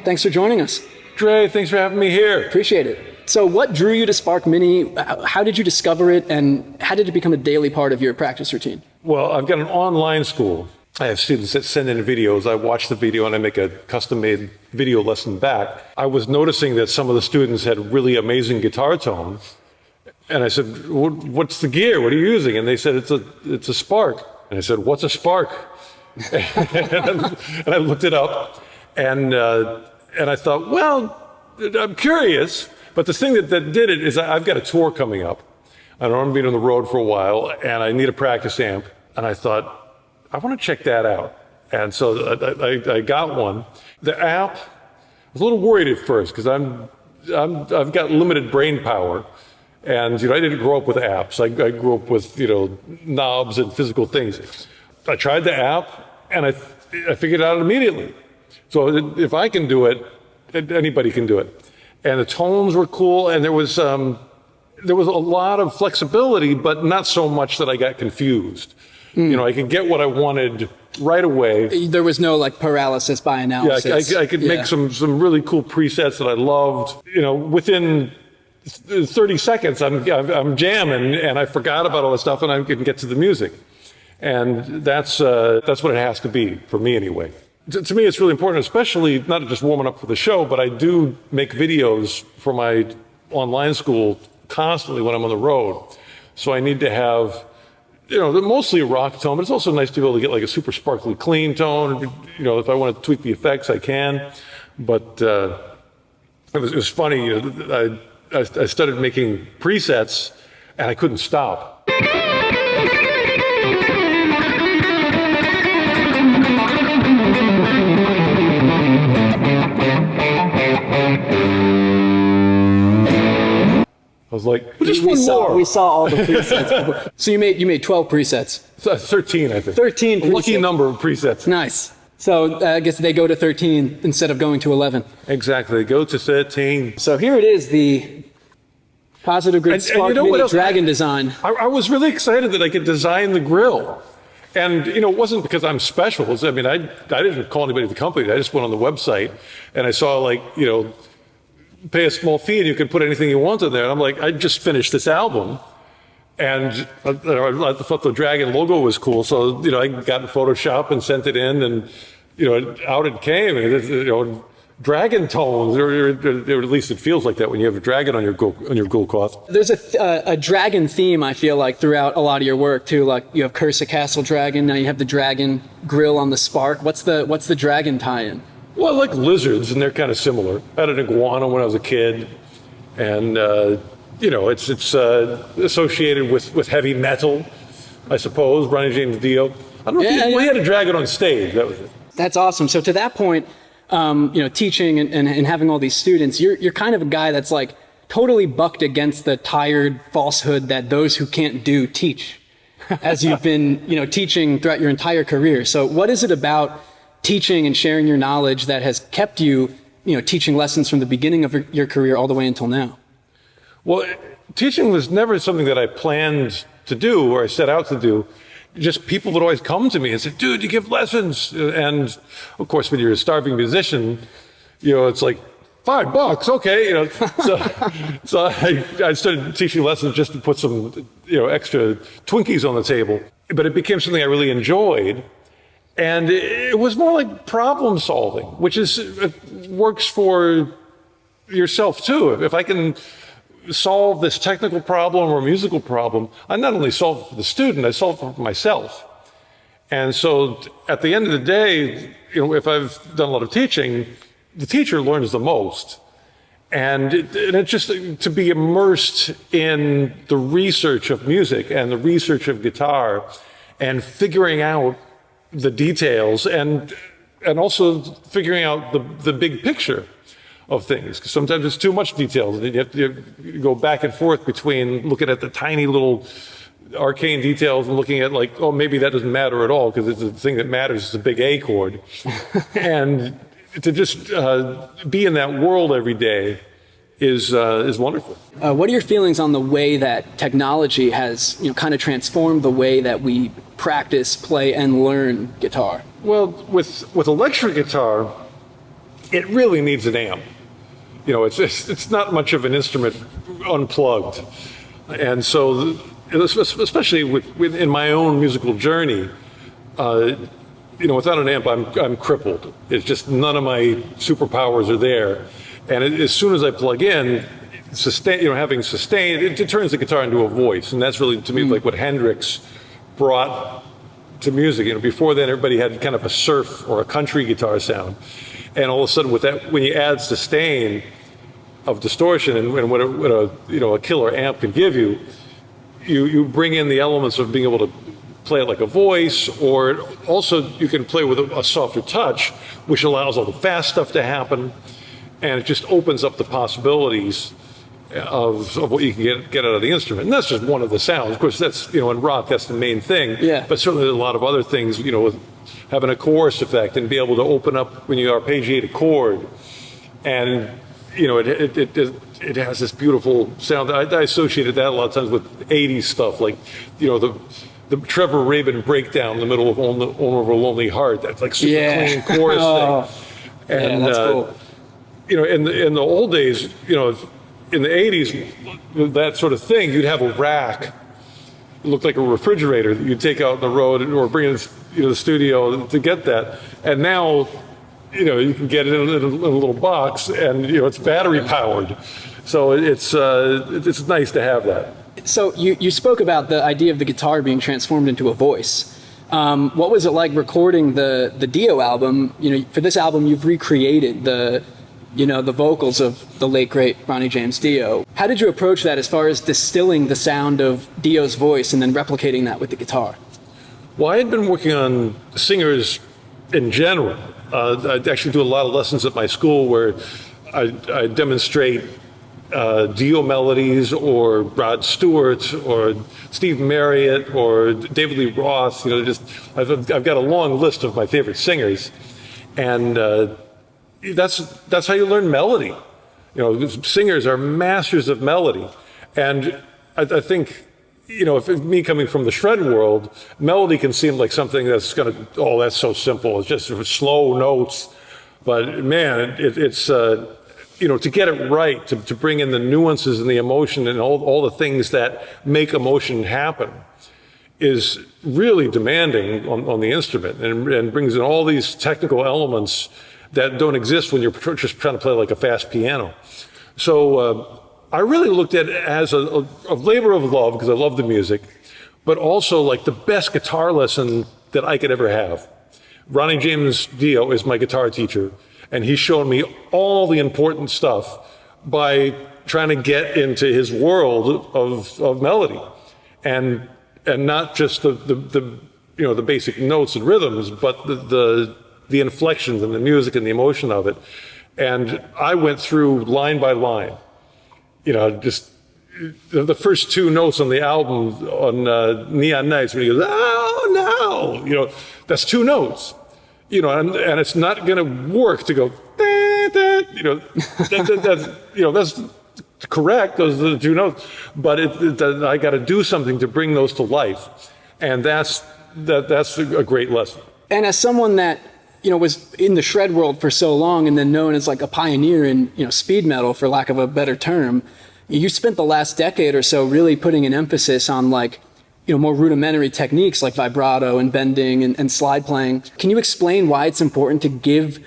thanks for joining us. Dre, thanks for having me here. Appreciate it. So what drew you to Spark Mini? How did you discover it, and how did it become a daily part of your practice routine? Well, I've got an online school. I have students that send in videos. I watch the video and I make a custom-made video lesson back. I was noticing that some of the students had really amazing guitar tone. And I said, what's the gear? What are you using? And they said, it's a Spark. And I said, what's a Spark? and I looked it up. And I thought, well, I'm curious. But the thing that did it is I've got a tour coming up. I don't want to be on the road for a while, and I need a practice amp. And I thought, I want to check that out. And so I got one. The app, I was a little worried at first because I've got limited brain power. And, I didn't grow up with apps. I grew up with, knobs and physical things. I tried the app and I figured it out immediately. So if I can do it, anybody can do it. And the tones were cool, and there was a lot of flexibility, but not so much that I got confused. I could get what I wanted right away. There was no paralysis by analysis. Yeah, I could make some really cool presets that I loved. Within 30 seconds, I'm jamming, and I forgot about all the stuff, and I can get to the music. And that's what it has to be for me anyway. To me, it's really important, especially not just warming up for the show, but I do make videos for my online school constantly when I'm on the road. So I need to have, mostly a rock tone, but it's also nice to be able to get a super sparkly clean tone. If I want to tweak the effects, I can. But it was funny. I started making presets, and I couldn't stop. I was like, just one more. We saw all the presets. So you made 12 presets. 13, I think. 13 presets. A lucky number of presets. Nice. So I guess they go to 13 instead of going to 11. Exactly. Go to 13. So here it is, the Positive Grid Spark Mini Dragon design. I was really excited that I could design the grill. And, it wasn't because I'm special. I didn't call anybody at the company. I just went on the website and I saw pay a small fee and you can put anything you want in there. And I'm like, I just finished this album. And I thought the Dragon logo was cool. So, I got in Photoshop and sent it in and, out it came. And, dragon tones, or at least it feels like that when you have a dragon on your Ghoul cloth. There's a dragon theme, I feel like, throughout a lot of your work, too. Like, you have Curse of Castle Dragon, now you have the dragon grill on the Spark. What's the dragon tie-in? Well, I like lizards, and they're kind of similar. I had an iguana when I was a kid, and, it's associated with heavy metal, I suppose, Ronnie James Dio. I don't know if we had a dragon on stage, that was it. That's awesome. So to that point, teaching and having all these students, you're kind of a guy that's totally bucked against the tired falsehood that those who can't do teach, as you've been, teaching throughout your entire career. So what is it about teaching and sharing your knowledge that has kept you, teaching lessons from the beginning of your career all the way until now? Well, teaching was never something that I planned to do or I set out to do. Just people would always come to me and say, dude, you give lessons. And of course, when you're a starving musician, it's like $5, okay. So I started teaching lessons just to put some, extra Twinkies on the table. But it became something I really enjoyed. And it was more like problem solving, which works for yourself too. If I can solve this technical problem or musical problem, I not only solve it for the student, I solve it for myself. And so at the end of the day, if I've done a lot of teaching, the teacher learns the most. And it's just to be immersed in the research of music and the research of guitar and figuring out the details and also figuring out the big picture of things, because sometimes it's too much detail. You have to go back and forth between looking at the tiny little arcane details and looking at maybe that doesn't matter at all because the thing that matters is the big A chord. And to just be in that world every day is wonderful. What are your feelings on the way that technology has kind of transformed the way that we practice, play, and learn guitar? Well, with electric guitar, it really needs an amp. It's not much of an instrument unplugged. And so, especially in my own musical journey, without an amp, I'm crippled. It's just none of my superpowers are there. And as soon as I plug in, having sustain, it turns the guitar into a voice. And that's really, to me, like what Hendrix brought to music. Before then, everybody had kind of a surf or a country guitar sound. And all of a sudden, when you add sustain of distortion and what a killer amp can give you, you bring in the elements of being able to play it like a voice, or also you can play with a softer touch, which allows all the fast stuff to happen, and it just opens up the possibilities of what you can get out of the instrument. And that's just one of the sounds. Of course, that's, in rock, that's the main thing. Yeah. But certainly there's a lot of other things, with having a chorus effect and be able to open up when you arpeggiate a chord. And, it has this beautiful sound. I associated that a lot of times with 80s stuff, like, the Trevor Rabin breakdown in the middle of Owner of a Lonely Heart. That's like super clean chorus thing. And, that's cool. In the old days, in the 80s, that sort of thing, you'd have a rack. It looked like a refrigerator that you'd take out on the road or bring in the studio to get that. And now, you can get it in a little box, and it's battery powered. So it's nice to have that. So you spoke about the idea of the guitar being transformed into a voice. What was it like recording the Dio album? For this album, you've recreated the vocals of the late great Ronnie James Dio. How did you approach that as far as distilling the sound of Dio's voice and then replicating that with the guitar? Well, I had been working on singers in general. I actually do a lot of lessons at my school where I demonstrate Dio melodies, or Rod Stewart, or Steve Marriott, or David Lee Roth. I've got a long list of my favorite singers, and that's how you learn melody. Singers are masters of melody, and I think, if me coming from the shred world, melody can seem like something that's that's so simple. It's just slow notes, but man, it's to get it right, to bring in the nuances and the emotion and all the things that make emotion happen, is really demanding on the instrument, and brings in all these technical elements that don't exist when you're just trying to play like a fast piano. So I really looked at it as a labor of love, because I love the music, but also like the best guitar lesson that I could ever have. Ronnie James Dio is my guitar teacher, and he's shown me all the important stuff by trying to get into his world of melody, and not just the basic notes and rhythms, but the inflections and the music and the emotion of it. And I went through line by line, just the first two notes on the album on Neon Nights, when he goes, "Oh no," that's two notes, and it's not going to work to go, that's correct. Those are the two notes, but I got to do something to bring those to life, and that's a great lesson. And as someone that was in the shred world for so long, and then known as like a pioneer in speed metal, for lack of a better term, you spent the last decade or so really putting an emphasis on more rudimentary techniques like vibrato and bending and slide playing. Can you explain why it's important to give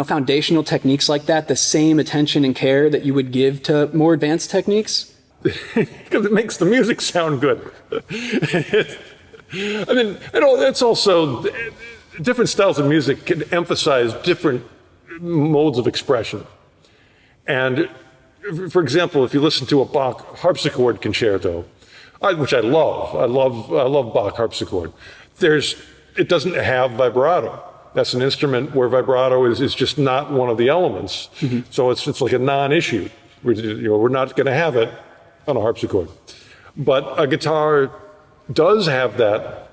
foundational techniques like that the same attention and care that you would give to more advanced techniques? Because it makes the music sound good. It's also, different styles of music can emphasize different modes of expression. And for example, if you listen to a Bach harpsichord concerto, which I love Bach harpsichord, it doesn't have vibrato. That's an instrument where vibrato is just not one of the elements. Mm-hmm. So it's like a non-issue. We're not going to have it on a harpsichord. But a guitar does have that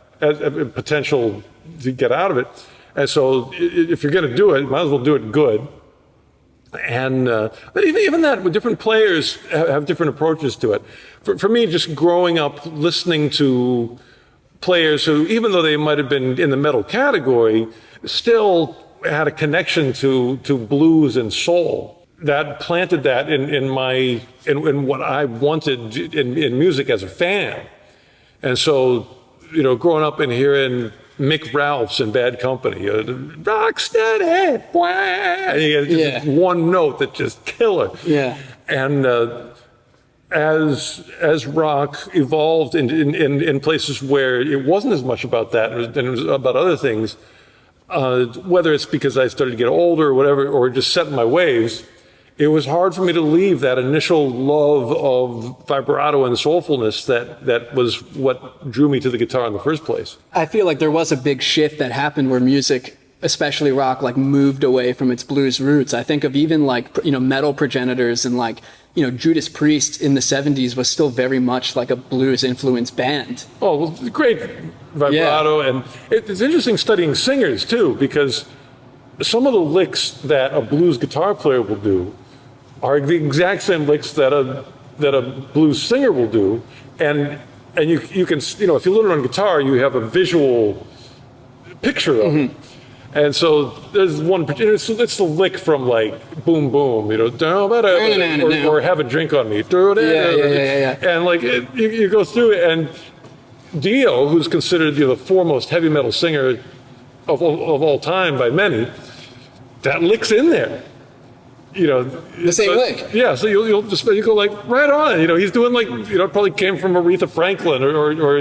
potential to get out of it. And so if you're going to do it, you might as well do it good. And but even that, with different players have different approaches to it. For me, just growing up listening to players who, even though they might have been in the metal category, still had a connection to blues and soul that planted that in what I wanted in music as a fan. And so, growing up and hearing Mick Ralphs in Bad Company, rocksteady, just one note that just killer. Yeah. And as rock evolved in places where it wasn't as much about that and it was about other things, whether it's because I started to get older or whatever, or just set in my ways, it was hard for me to leave that initial love of vibrato and soulfulness that was what drew me to the guitar in the first place. I feel like there was a big shift that happened where music, especially rock, like moved away from its blues roots. I think of even like, metal progenitors and like, Judas Priest in the 70s was still very much like a blues influenced band. Oh, well, great vibrato. Yeah. And it's interesting studying singers too, because some of the licks that a blues guitar player will do are the exact same licks that a blues singer will do, and you can, if you learn on guitar, you have a visual picture of it. And so there's one, it's the lick from like Boom Boom, or Have a Drink on Me. Yeah. And like you go through it, and Dio, who's considered the foremost heavy metal singer of all time by many, that lick's in there. The same lick. Yeah, so you go like right on. He's doing like probably came from Aretha Franklin or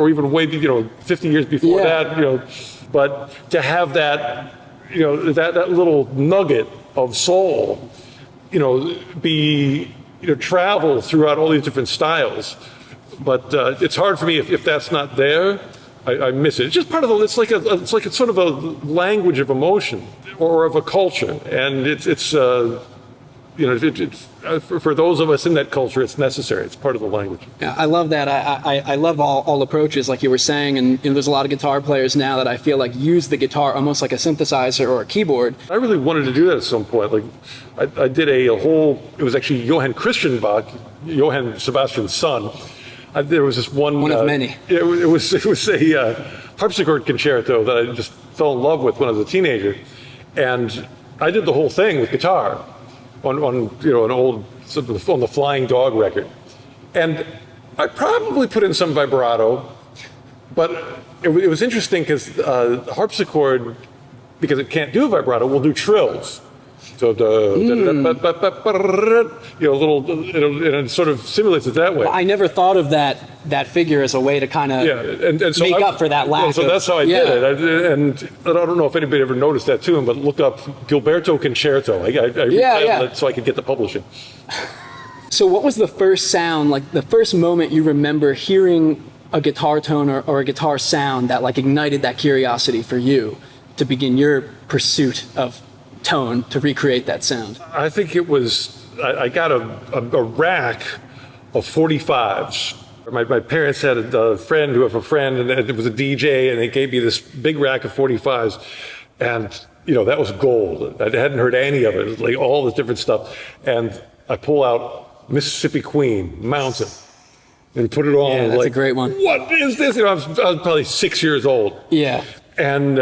even way 50 years before that. But to have that that little nugget of soul, be travel throughout all these different styles. But it's hard for me if that's not there. I miss it. It's just part of it's like it's sort of a language of emotion or of a culture, and it's for those of us in that culture, it's necessary. It's part of the language. Yeah, I love that. I love all approaches, like you were saying, and there's a lot of guitar players now that I feel like use the guitar almost like a synthesizer or a keyboard. I really wanted to do that at some point. Like I did a whole. It was actually Johann Christian Bach, Johann Sebastian's son. There was this one of many. It was a harpsichord concerto that I just fell in love with when I was a teenager, and I did the whole thing with guitar on an old on the Flying Dog record, and I probably put in some vibrato, but it was interesting because harpsichord, because it can't do vibrato, will do trills. So it sort of simulates it that way. I never thought of that figure as a way to kind of so make up for that lack. So that's how I did it. And I don't know if anybody ever noticed that too, but look up Gilberto Concerto. I retitled it so I could get the publishing. So what was the first sound, like the first moment you remember hearing a guitar tone or a guitar sound that like ignited that curiosity for you to begin your pursuit of tone to recreate that sound? I think it was, I got a rack of 45s. My parents had a friend who had a friend, and it was a DJ, and they gave me this big rack of 45s, and that was gold. I hadn't heard any of it. It was like all this different stuff, and I pull out Mississippi Queen, Mountain, and put it on. Yeah, that's a great one. What is this? I was probably 6 years old. Yeah. And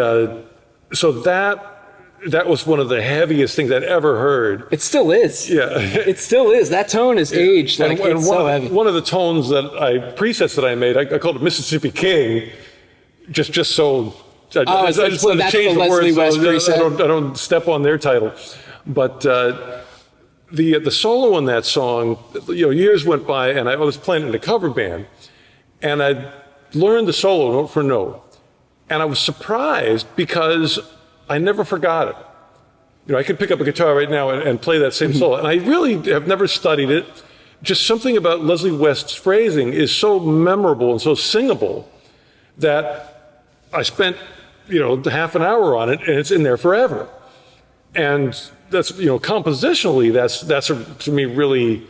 so that was one of the heaviest things I'd ever heard. It still is. Yeah. It still is. That tone is aged. Like, it's so heavy. One of the tones presets that I made, I called it Mississippi King, just so. I just wanted to change the words so I don't step on their title. But the solo in that song, years went by, and I was playing in a cover band, and I learned the solo note for note, and I was surprised because I never forgot it. I could pick up a guitar right now and play that same solo. And I really have never studied it. Just something about Leslie West's phrasing is so memorable and so singable that I spent, half an hour on it, and it's in there forever. And that's, compositionally, that's to me really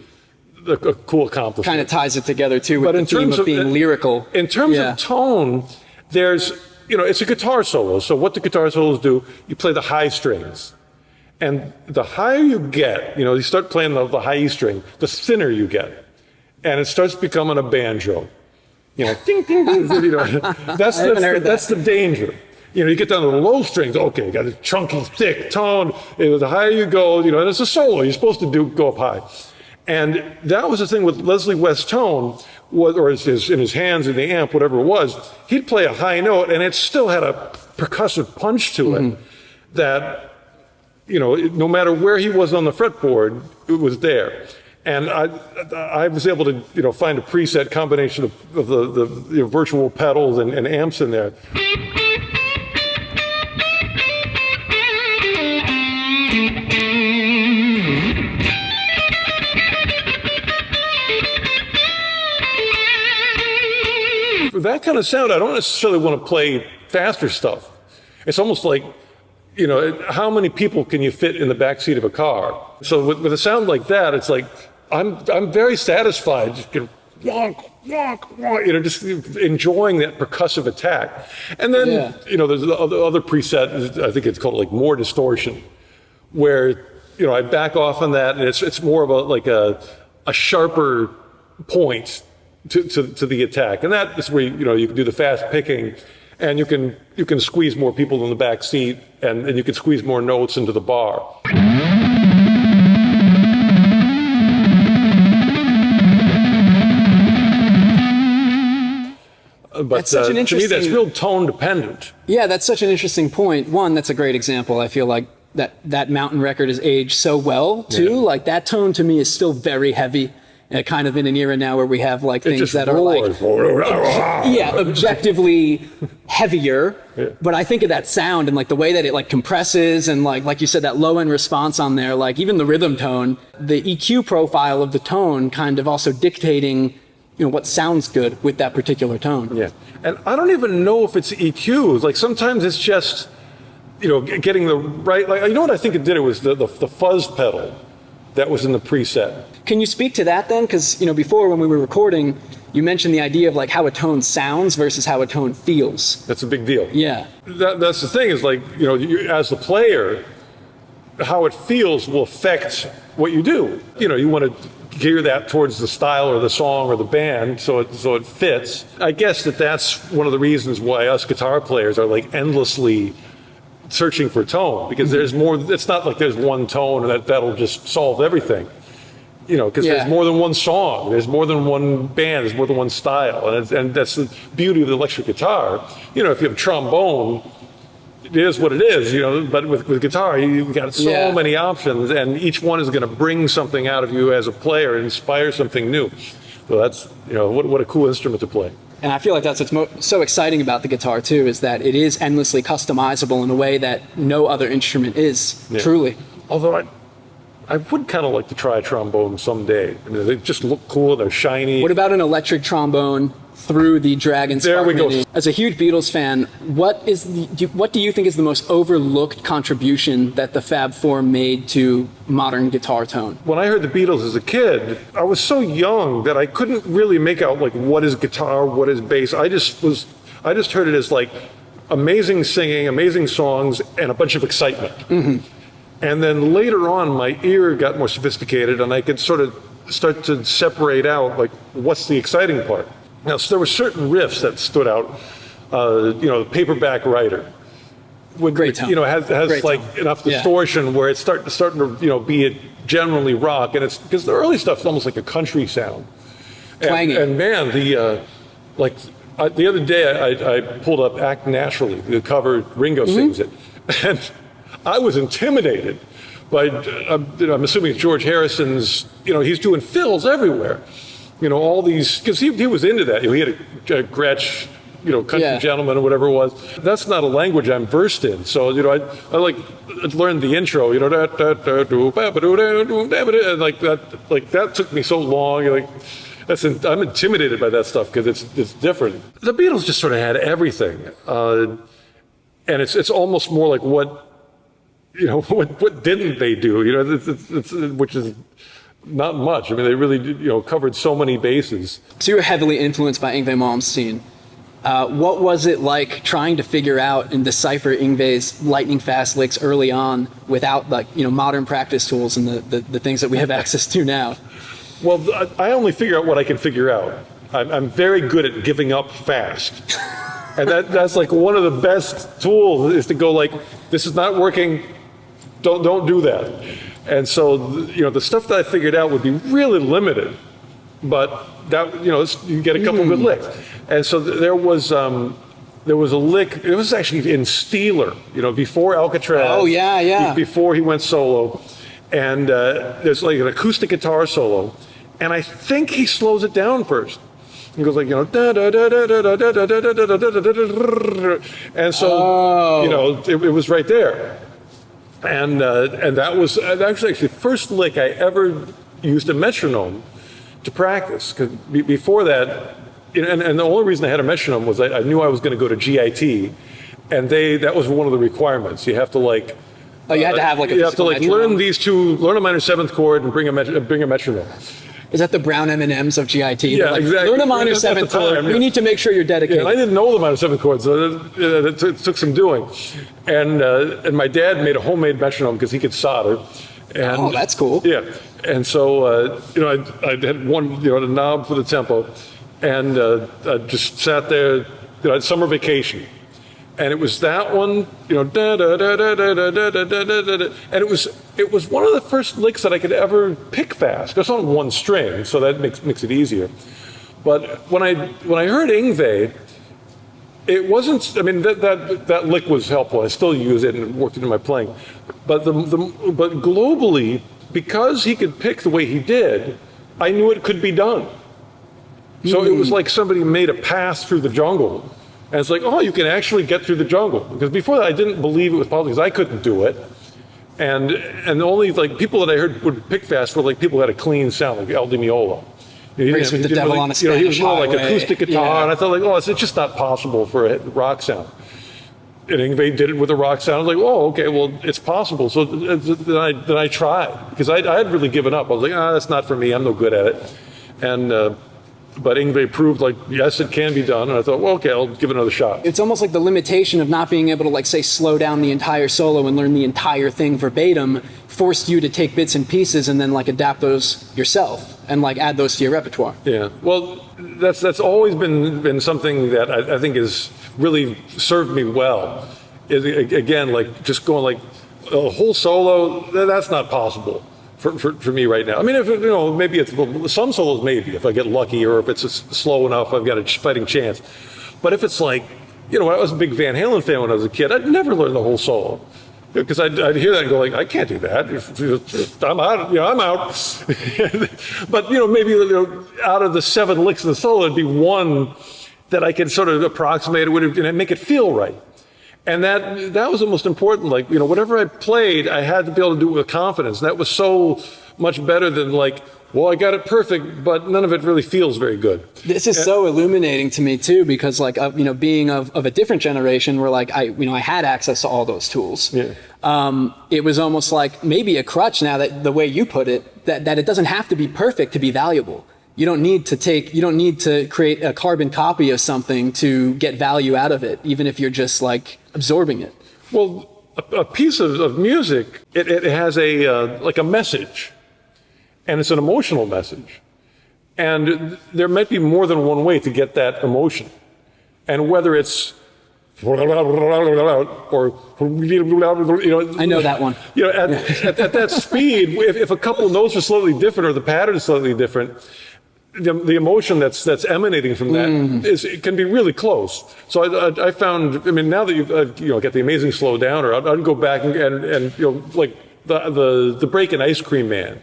a cool accomplishment. Kind of ties it together too with the theme of being lyrical. In terms of tone, there's, it's a guitar solo. So what the guitar solos do, you play the high strings. And the higher you get, you start playing the high E string, the thinner you get. And it starts becoming a banjo. Ding, ding, ding. That's the danger. You get down to the low strings, okay, got a chunky, thick tone. The higher you go, and it's a solo. You're supposed to go up high. And that was the thing with Leslie West's tone, or in his hands in the amp, whatever it was. He'd play a high note, and it still had a percussive punch to it that, no matter where he was on the fretboard, it was there. And I was able to, find a preset combination of the virtual pedals and amps in there. For that kind of sound, I don't necessarily want to play faster stuff. It's almost like, how many people can you fit in the backseat of a car? So with a sound like that, it's like, I'm very satisfied, just wonk, wonk, wonk, just enjoying that percussive attack. And then, there's the other preset, I think it's called like more distortion, where, I back off on that, and it's more of a sharper point to the attack. And that is where, you can do the fast picking, and you can squeeze more people in the back seat, and you can squeeze more notes into the bar. But that's such an interesting... to me, that's real tone dependent. Yeah, that's such an interesting point. One, that's a great example. I feel like that Mountain record has aged so well, too. Yeah. Like, that tone, to me, is still very heavy. Kind of in an era now where we have like things that are like objectively heavier, but I think of that sound and like the way that it like compresses and like you said, that low end response on there, like even the rhythm tone, the EQ profile of the tone kind of also dictating what sounds good with that particular tone. Yeah, and I don't even know if it's EQ. Like sometimes it's just getting the right, like what I think it did, it was the fuzz pedal that was in the preset. Can you speak to that then? Because, before when we were recording, you mentioned the idea of like how a tone sounds versus how a tone feels. That's a big deal. Yeah. That's the thing is like, you, as the player, how it feels will affect what you do. You want to gear that towards the style or the song or the band so it fits. I guess that's one of the reasons why us guitar players are like endlessly searching for tone, because there's more. It's not like there's one tone and that'll just solve everything. Because there's more than one song, there's more than one band, there's more than one style, and that's the beauty of the electric guitar. If you have trombone, it is what it is. But with guitar, you've got so many options, and each one is going to bring something out of you as a player and inspire something new. So that's what a cool instrument to play. And I feel like that's what's so exciting about the guitar too, is that it is endlessly customizable in a way that no other instrument is, truly. Although I would kind of like to try a trombone someday. They just look cool, they're shiny. What about an electric trombone through the Dragon Spark There we Mini? go. As a huge Beatles fan, what do you think is the most overlooked contribution that the Fab Four made to modern guitar tone? When I heard the Beatles as a kid, I was so young that I couldn't really make out like what is guitar, what is bass. I just heard it as like amazing singing, amazing songs, and a bunch of excitement. Mm-hmm. And then later on, my ear got more sophisticated, and I could sort of start to separate out, like, what's the exciting part? Now, so there were certain riffs that stood out. The Paperback Writer. Great tone. Has Great like tone. Enough distortion where it's starting to, be it generally rock. And it's because the early stuff is almost like a country sound. Twanging. And man, the other day I pulled up Act Naturally, the cover, Ringo sings it. And I was intimidated by, I'm assuming it's George Harrison's, he's doing fills everywhere. All these, because he was into that. He had a Crutch, country gentleman or whatever it was. That's not a language I'm versed in. So, I learned the intro, and that took me so long. I'm intimidated by that stuff because it's different. The Beatles just sort of had everything. And it's almost more like what didn't they do? Which is not much. I mean, they really, covered so many bases. So you were heavily influenced by Yngwie Malmsteen. What was it like trying to figure out and decipher Yngwie's lightning fast licks early on without modern practice tools and the things that we have access to now? Well, I only figure out what I can figure out. I'm very good at giving up fast. And that's like one of the best tools is to go like, this is not working, don't do that. And so, the stuff that I figured out would be really limited, but that, you get a couple good licks. And so there was a lick, it was actually in Steeler, before Alcatraz. Oh, yeah. Before he went solo. And there's like an acoustic guitar solo. And I think he slows it down first. He goes like, da da da da da da da da da da da da, and so, it was right there. And that was actually the first lick I ever used a metronome to practice. Because before that, and the only reason I had a metronome was I knew I was going to go to GIT, and that was one of the requirements. You have to like. Oh, you had to have like a. You have to like metronome. learn a minor seventh chord and bring a metronome. Is that the brown M&Ms of GIT? Yeah, like, exactly. Learn a minor seventh chord. We need to make sure you're dedicated. Yeah, and I didn't know the minor seventh chord, so it took some doing. And my dad made a homemade metronome because he could solder. And, that's cool. Yeah, and so I had one, a knob for the tempo, and I just sat there. I had summer vacation. And it was that one, da da da da da da da da da da, and it was one of the first licks that I could ever pick fast. It's on one string, so that makes it easier. But when I heard Yngwie, it wasn't. I mean, that lick was helpful. I still use it and worked it in my playing. But but globally, because he could pick the way he did, I knew it could be done. So it was like somebody made a path through the jungle. And it's like, oh, you can actually get through the jungle. Because before that, I didn't believe it was possible because I couldn't do it. And the only like people that I heard would pick fast were like people who had a clean sound, like El Di Meola. Race with the Devil on a Spanish he was more like highway. acoustic guitar, and I thought like, oh, it's just not possible for a rock sound. And Yngwie did it with a rock sound. I was like, oh, okay, well, it's possible. So then I tried because I had really given up. I was like, that's not for me. I'm no good at it. And but Yngwie proved like, yes, it can be done. And I thought, well, okay, I'll give it another shot. It's almost like the limitation of not being able to, like, say, slow down the entire solo and learn the entire thing verbatim forced you to take bits and pieces and then, like, adapt those yourself and, like, add those to your repertoire. Yeah. Well, that's always been something that I think has really served me well. Again, like, just going, like, a whole solo, that's not possible. For me right now. I mean, if maybe it's some solos, maybe if I get lucky or if it's slow enough, I've got a fighting chance. But if it's like, I was a big Van Halen fan when I was a kid. I'd never learn the whole solo because I'd hear that and go like, I can't do that. I'm out. I'm out. But maybe out of the 7 licks of the solo, it'd be one that I could sort of approximate it and make it feel right. And that was the most important. Like, whatever I played, I had to be able to do it with confidence. And that was so much better than like, well, I got it perfect, but none of it really feels very good. This is so illuminating to me too, because like, being of a different generation where like I had access to all those tools. Yeah. It was almost like maybe a crutch now that the way you put it, that it doesn't have to be perfect to be valuable. You don't need to create a carbon copy of something to get value out of it, even if you're just like absorbing it. Well, a piece of music, it has like a message, and it's an emotional message. And there might be more than one way to get that emotion. And whether it's or I know that one. At that speed, if a couple notes are slightly different or the pattern is slightly different, the emotion that's emanating from that it can be really close. So I found, I mean, now that you've got the amazing slow downer, I'd go back and like the Break in Ice Cream Man,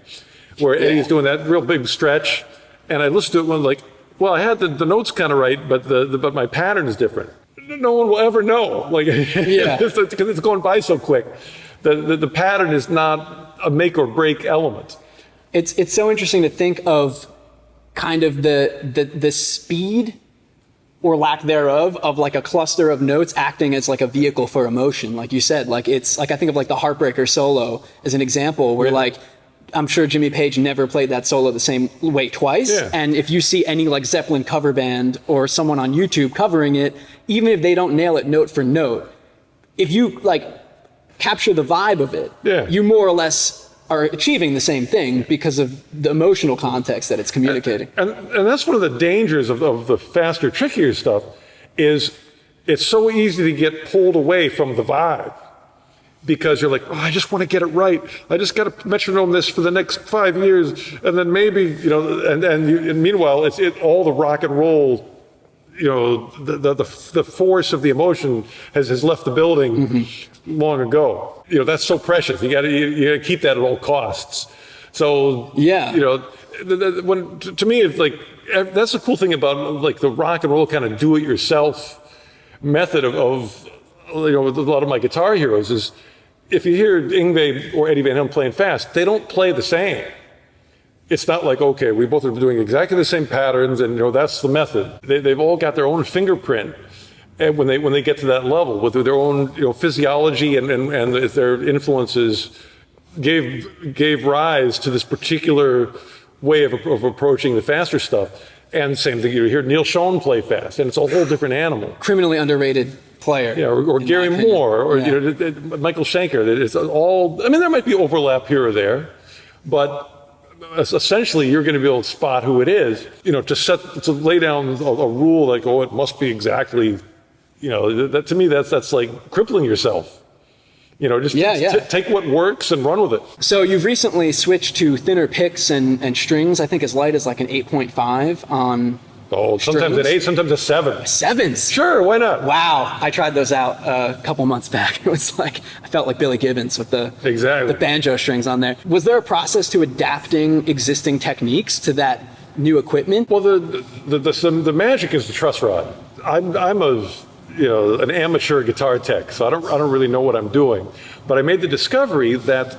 where Eddie's doing that real big stretch, and I listened to it one like, well, I had the notes kind of right, but my pattern is different. No one will ever know, like, because it's going by so quick. The pattern is not a make or break element. It's so interesting to think of kind of the speed or lack thereof of like a cluster of notes acting as like a vehicle for emotion. Like you said, like it's like I think of like the Heartbreaker solo as an example where like I'm sure Jimmy Page never played that solo the same way twice. Yeah. And if you see any like Zeppelin cover band or someone on YouTube covering it, even if they don't nail it note for note, if you like capture the vibe of it, you more or less are achieving the same thing because of the emotional context that it's communicating. And that's one of the dangers of the faster, trickier stuff is it's so easy to get pulled away from the vibe because you're like, oh, I just want to get it right. I just got to metronome this for the next 5 years, and then maybe, and meanwhile, it's all the rock and roll, the force of the emotion has left the building long ago. That's so precious. You got to keep that at all costs. So to me, it's like that's the cool thing about like the rock and roll kind of do-it-yourself method of with a lot of my guitar heroes is if you hear Yngwie or Eddie Van Halen playing fast, they don't play the same. It's not like, okay, we both are doing exactly the same patterns and that's the method. They've all got their own fingerprint. And when they get to that level with their own physiology and their influences gave rise to this particular way of approaching the faster stuff. And same thing, you hear Neil Schon play fast, and it's a whole different animal. Criminally underrated player. Yeah, or Gary Moore, or Michael Schenker. It's all. I mean, there might be overlap here or there, but essentially, you're going to be able to spot who it is. To lay down a rule like, oh, it must be exactly. That to me, that's like crippling yourself. Take what works and run with it. So you've recently switched to thinner picks and strings, I think as light as like an 8.5 on sometimes an 8, sometimes a 7. 7s? Sure, why not? Wow, I tried those out a couple months back. It was like, I felt like Billy Gibbons with the banjo strings on there. Was there a process to adapting existing techniques to that new equipment? Well, the magic is the truss rod. I'm an amateur guitar tech, so I don't really know what I'm doing. But I made the discovery that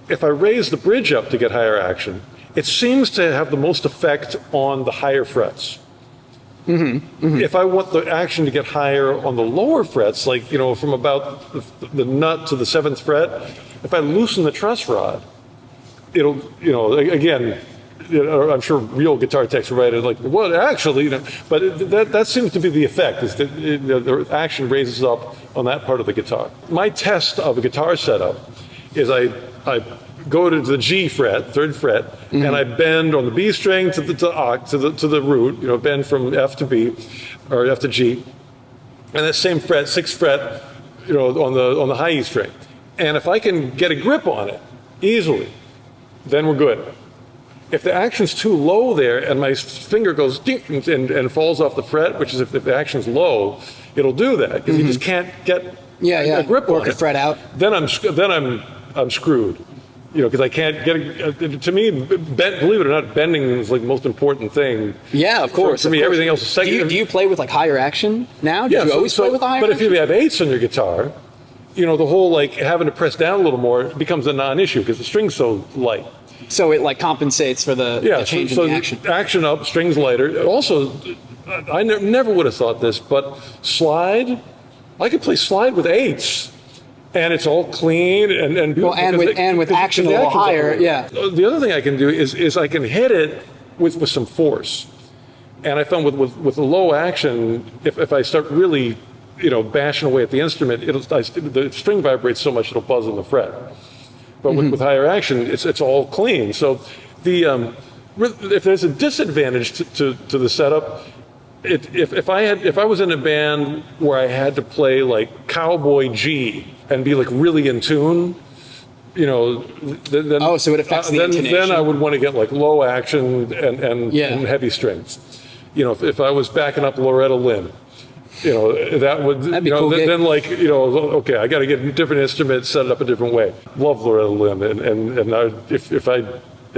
if I raise the bridge up to get higher action, it seems to have the most effect on the higher frets. If I want the action to get higher on the lower frets, like from about the nut to the 7th fret, if I loosen the truss rod, it'll again. I'm sure real guitar techs write it like, well, actually, but that seems to be the effect, is that the action raises up on that part of the guitar. My test of a guitar setup is I go to the G fret, 3rd fret, and I bend on the B string to the root, bend from F to B, or F to G, and that same fret, 6th fret, on the high E string. And if I can get a grip on it easily, then we're good. If the action's too low there and my finger goes ding and falls off the fret, which is if the action's low, it'll do that because you just can't get a grip on it. Fret out. Then I'm screwed, because I can't get. To me, believe it or not, bending is like the most important thing. Yeah, of course. For me, everything else is second. Do you play with like higher action now? Did you always play with higher? But if you have 8s on your guitar, the whole like having to press down a little more becomes a non-issue because the string's so light. So it like compensates for the change in the action. Action up, strings lighter. Also, I never would have thought this, but slide, I could play slide with 8s, and it's all clean and beautiful. And with action a little higher, yeah. The other thing I can do is I can hit it with some force, and I found with a low action, if I start really bashing away at the instrument, the string vibrates so much it'll buzz in the fret. But with higher action, it's all clean. So if there's a disadvantage to the setup, if I was in a band where I had to play like Cowboy G and be like really in tune, then so it affects the intonation. Then I would want to get like low action and heavy strings. If I was backing up Loretta Lynn. That'd be cool. Then okay, I got to get a different instrument, set it up a different way. Love Loretta Lynn, and if I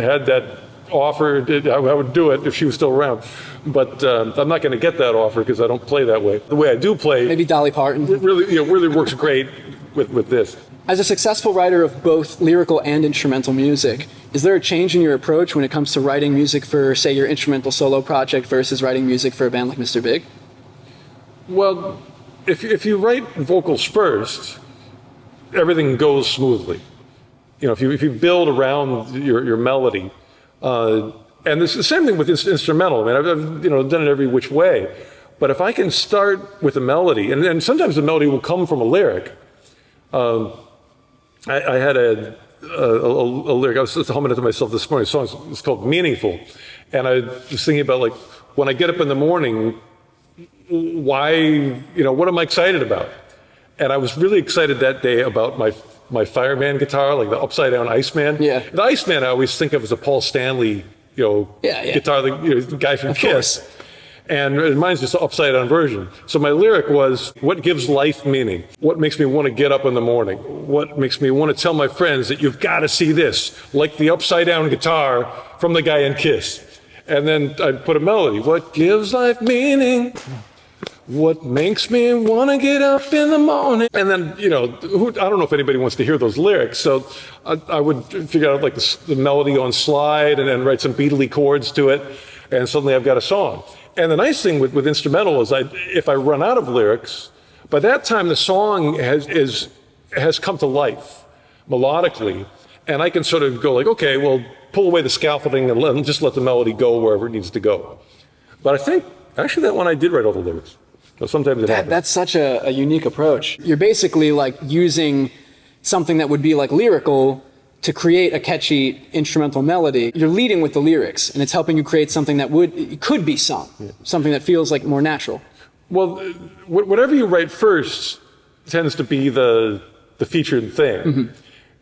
had that offer, I would do it if she was still around. But I'm not going to get that offer because I don't play that way. The way I do play, maybe Dolly Parton, really works great with this. As a successful writer of both lyrical and instrumental music, is there a change in your approach when it comes to writing music for, say, your instrumental solo project versus writing music for a band like Mr. Big? Well, if you write vocals first, everything goes smoothly. If you build around your melody, and it's the same thing with instrumental. I mean, I've done it every which way. But if I can start with a melody, and sometimes the melody will come from a lyric. I had a lyric. I was just humming it to myself this morning. The song is called "Meaningful," and I was thinking about like when I get up in the morning. why, what am I excited about? And I was really excited that day about my fireman guitar, like the upside down Iceman. Yeah. The Iceman I always think of as a Paul Stanley, guitar, the guy from Kiss. And mine's just an upside down version. So my lyric was, what gives life meaning? What makes me want to get up in the morning? What makes me want to tell my friends that you've got to see this, like the upside down guitar from the guy in Kiss. And then I put a melody. What gives life meaning? What makes me want to get up in the morning? And then, I don't know if anybody wants to hear those lyrics. So I would figure out like the melody on slide and then write some Beatles chords to it. And suddenly I've got a song. And the nice thing with instrumental is if I run out of lyrics, by that time the song has come to life melodically. And I can sort of go like, okay, well, pull away the scaffolding and just let the melody go wherever it needs to go. But I think, actually, that one I did write all the lyrics. So sometimes it happens. That's such a unique approach. You're basically like using something that would be like lyrical to create a catchy instrumental melody. You're leading with the lyrics, and it's helping you create something that could be sung, something that feels like more natural. Well, whatever you write first tends to be the featured thing. Mm-hmm.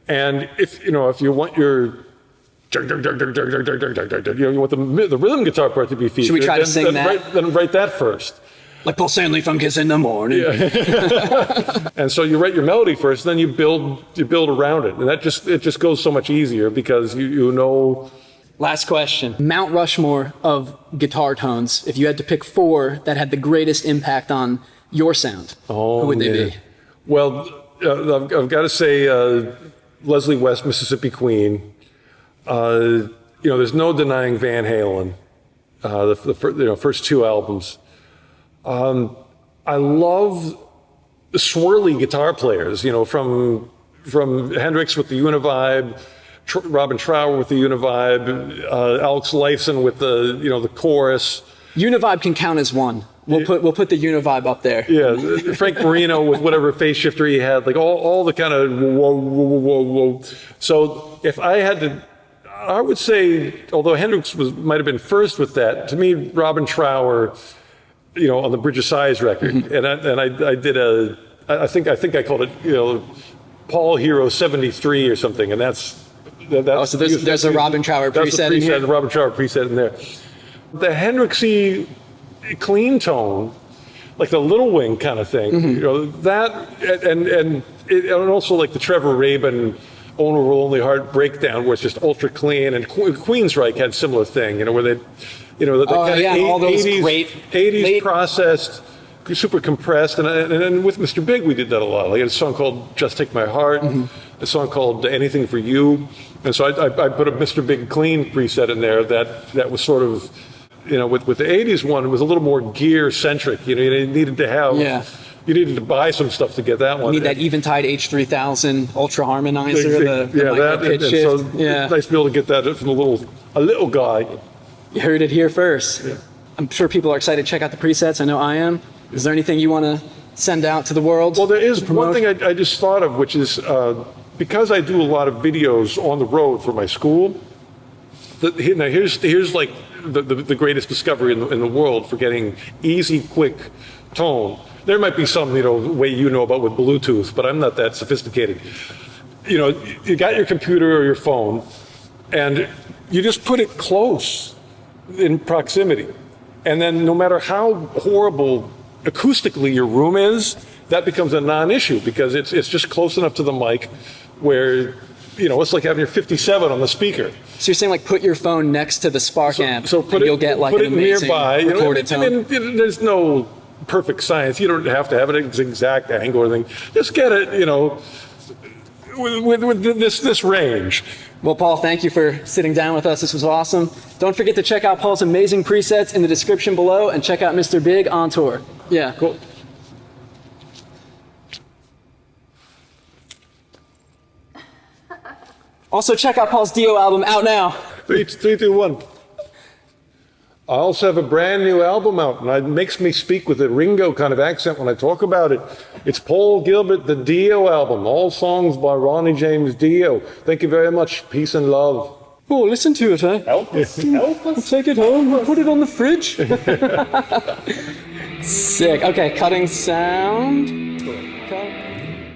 And if you want your you want the rhythm guitar part to be featured. Should we try to sing that? Then write that first. Like Paul Stanley from Kiss in the Morning. Yeah. And so you write your melody first, then you build around it, and it just goes so much easier because you know. Last question: Mount Rushmore of guitar tones. If you had to pick 4 that had the greatest impact on your sound, who would they be? Well, I've got to say Leslie West, Mississippi Queen. There's no denying Van Halen. The first 2 albums. I love the swirly guitar players, from Hendrix with the Univibe, Robin Trower with the Univibe, Alex Lifeson with the chorus. Univibe can count as one. We'll put the Univibe up there. Yeah, Frank Marino with whatever phase shifter he had, like all the kind of whoa, whoa, whoa, whoa. So if I had to, I would say, although Hendrix might have been first with that, to me, Robin Trower, on the Bridge of Sighs record, mm-hmm. and I did I think I called it Paul Hero 73 or something, and that's so there's a Robin Trower preset in here. The Robin Trower preset in there. The Hendrixy clean tone, like the Little Wing kind of thing, mm-hmm. That and also like the Trevor Rabin Owner Will Only Heart breakdown, where it's just ultra clean, and Queensryche had similar thing, where they. The kind of all those 80s, great 80s processed, super compressed, and with Mr. Big we did that a lot. Like a song called "Just Take My Heart," mm-hmm. a song called "Anything for You," and so I put a Mr. Big clean preset in there that was sort of, with the '80s one, it was a little more gear centric. You needed to have. Yeah. You needed to buy some stuff to get that one. You need that Eventide H3000 Ultra Harmonizer, the pitch shift. So it's nice to be able to get that from a little guy. You heard it here first. Yeah. I'm sure people are excited to check out the presets. I know I am. Is there anything you want to send out to the world? Well, there is one thing I just thought of, which is because I do a lot of videos on the road for my school. Now here's like the greatest discovery in the world for getting easy, quick tone. There might be some way about with Bluetooth, but I'm not that sophisticated. You got your computer or your phone, and you just put it close in proximity, and then no matter how horrible acoustically your room is, that becomes a non-issue because it's just close enough to the mic where it's like having your 57 on the speaker. So you're saying like put your phone next to the Spark amp, so you'll get like an amazing nearby, recorded tone. There's no perfect science. You don't have to have it at an exact angle or anything. Just get it, with this range. Well, Paul, thank you for sitting down with us. This was awesome. Don't forget to check out Paul's amazing presets in the description below, and check out Mr. Big on tour. Yeah, cool. Also, check out Paul's Dio album, out now. 3, 2, 1. I also have a brand new album out, and it makes me speak with a Ringo kind of accent when I talk about it. It's Paul Gilbert, the Dio album, all songs by Ronnie James Dio. Thank you very much. Peace and love. Oh, listen to it, eh? Help us. Help us. Take it home, put it on the fridge. Sick. Okay, cutting sound. Cool. Cut.